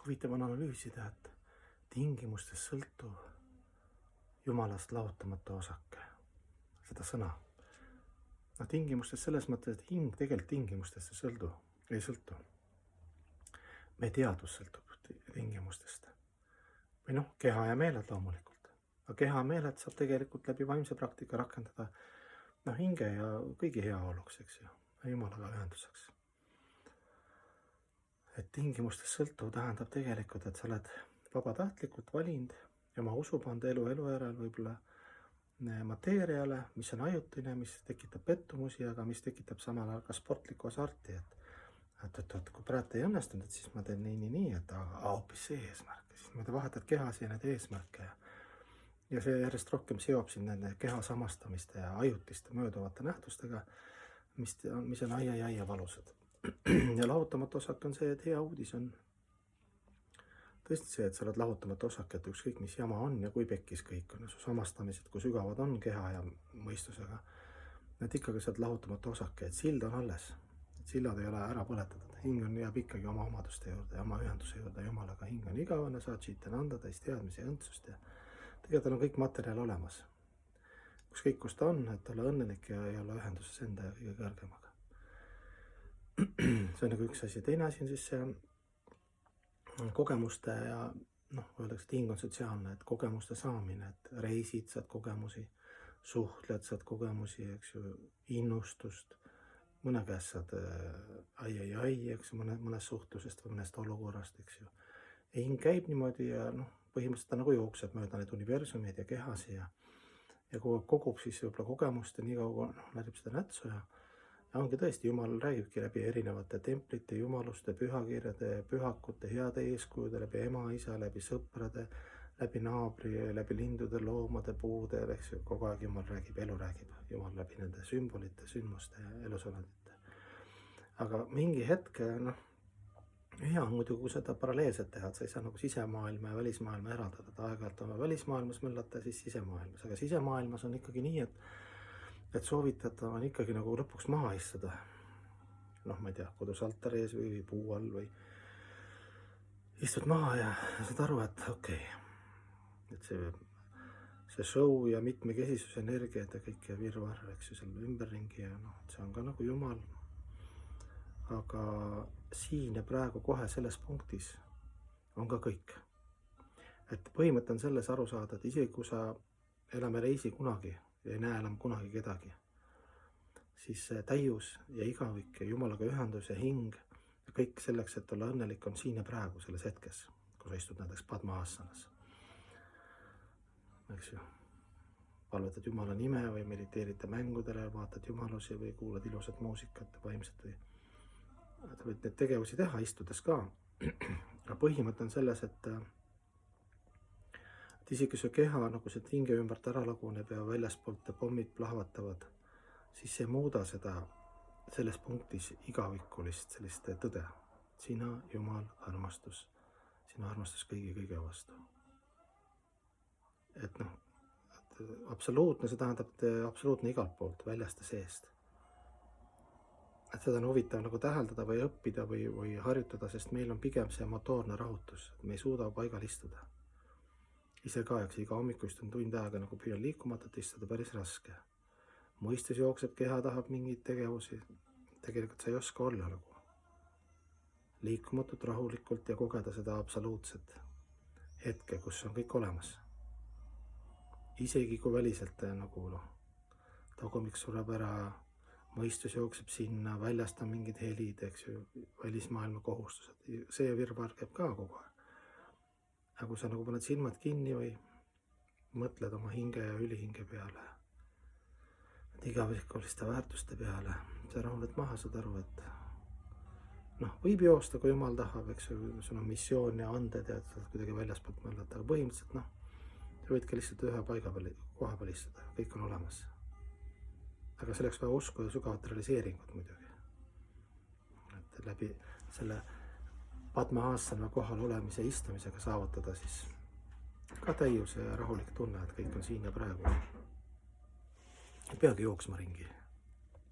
huvitav on analüüsida, et tingimustest sõltuv Jumalast lahutamatu osake, seda sõna. No tingimustest selles mõttes, et hing tegelikult tingimustest ei sõltu. Meie teadvus sõltub tingimustest. Või noh, keha ja meeled loomulikult. Aga keha ja meeled saab tegelikult läbi vaimse praktika rakendada hinge ja kõigi heaoluks, eks ju, Jumalaga ühenduseks. Et tingimustest sõltuv tähendab tegelikult, et sa oled vabatahtlikult valinud ja oma usu pannud elu järel võib-olla mateeriale, mis on ajutine, mis tekitab pettumusi, aga mis tekitab samal ajal ka sportlikku hasarti, et kui praegu ei õnnestunud, et siis ma teen nii, et hoopis see eesmärk. Siis ma vahetad kehas ja need eesmärke ja see järjest rohkem seob siin nende keha samastamiste ja ajutiste mööduvate nähtustega, mis on aia valusad. Ja lahutamatu osak on see, et hea uudis on tõesti see, et sa oled lahutamatu osak, et ükskõik mis jama on ja kui pekkis kõik on, su samastamised, kui sügavad on keha ja mõistusega, et ikkagi sa oled lahutamatu osak, et sild on alles, et sillad ei ole ära põletatud, hing jääb ikkagi oma omaduste juurde ja oma ühenduse juurde Jumalaga, hing on igavene, saad siit anda täis teadmisi ja õndsust ja tegelikult on kõik materjal olemas. Ükskõik kus ta on, et olla õnnelik ja olla ühenduses enda ja kõige kõrgemaga. See on nagu üks asi. Teine asi on siis see kogemuste ja öeldakse, et hing on sotsiaalne, et kogemuste saamine, et reisid, saad kogemusi, suhtled, saad kogemusi, eks ju, innustust, mõne käest saad eks ju, mõnest suhtlusest või mõnest olukorrast, eks ju. Ja hing käib niimoodi ja põhimõtteliselt ta nagu jookseb mööda neid universumid ja kehasi ja kogub siis võib-olla kogemust ja nii kaua läbib seda nätsu ja ongi tõesti, Jumal räägibki läbi erinevate templite, jumaluste, pühakirjade, pühakute, heade eeskujude, läbi ema, isa, läbi sõprade, läbi naabri, läbi lindude, loomade, puude, eks ju, kogu aeg Jumal räägib, elu räägib Jumal läbi nende sümbolite, sündmuste ja elusolendite. Aga mingi hetk, hea on muidugi, kui seda paralleelselt teha, et sa ei saa nagu sisemaailma ja välismaailma eraldada, et aeg-ajalt on välismaailmas möllata ja siis sisemaailmas, aga sisemaailmas on ikkagi nii, et soovitatav on ikkagi nagu lõpuks maha istuda. Ma ei tea, kodus altari ees või puu all või istud maha ja saad aru, et okei, et see show ja mitmekesisus, energiat ja kõik ja virvarr, eks ju, selle ümberringi ja see on ka nagu Jumal. Aga siin ja praegu kohe selles punktis on ka kõik. Et põhimõte on selles aru saada, et isegi kui sa elame reisi kunagi ja ei näe enam kunagi kedagi, siis see täius ja igavik ja Jumalaga ühendus ja hing ja kõik selleks, et olla õnnelik, on siin ja praegu selles hetkes, kui sa istud näiteks Padma-asanas. Eks ju, palvetad Jumala nime või mediteerite mängudele, vaatad jumalusi või kuulad ilusat muusikat vaimset või võid neid tegevusi teha istudes ka. Aga põhimõte on selles, et isegi see keha, nagu see hinge ümbert ära laguneb ja väljaspoolt pommid plahvatavad, siis see ei muuda seda selles punktis igavikulist sellist tõde. Sina, Jumal, armastus, sina armastus kõige vastu. Et absoluutne, see tähendab, et absoluutne igalt poolt, väljast ja seest. Et seda on huvitav nagu täheldada või õppida või harjutada, sest meil on pigem see motoorne rahutus, et me ei suuda paigal istuda. Ise ka, eks iga hommiku istun tund aega nagu püüan liikumatult istuda, päris raske. Mõistus jookseb, keha tahab mingeid tegevusi, tegelikult sa ei oska olla nagu liikumatult, rahulikult ja kogeda seda absoluutset hetke, kus on kõik olemas. Isegi kui väliselt nagu tagumik sureb ära, mõistus jookseb sinna, väljast on mingid helid, eks ju, välismaailma kohustused. See virvarr käib ka kogu aeg. Aga kui sa nagu paned silmad kinni või mõtled oma hinge ja ülihinge peale, igavikuliste väärtuste peale, sa rahuled maha, saad aru, et võib joosta, kui Jumal tahab, eks ju, sul on missioon ja anded ja saad kuidagi väljaspoolt mõllata, aga põhimõtteliselt sa võidki lihtsalt ühe koha peal istuda, kõik on olemas. Aga selleks vaja usku ja sügavat realiseeringut muidugi. Et läbi selle Padma-asana kohal olemise istumisega saavutada siis ka täiuse ja rahulik tunne, et kõik on siin ja praegu. Ei peagi jooksma ringi.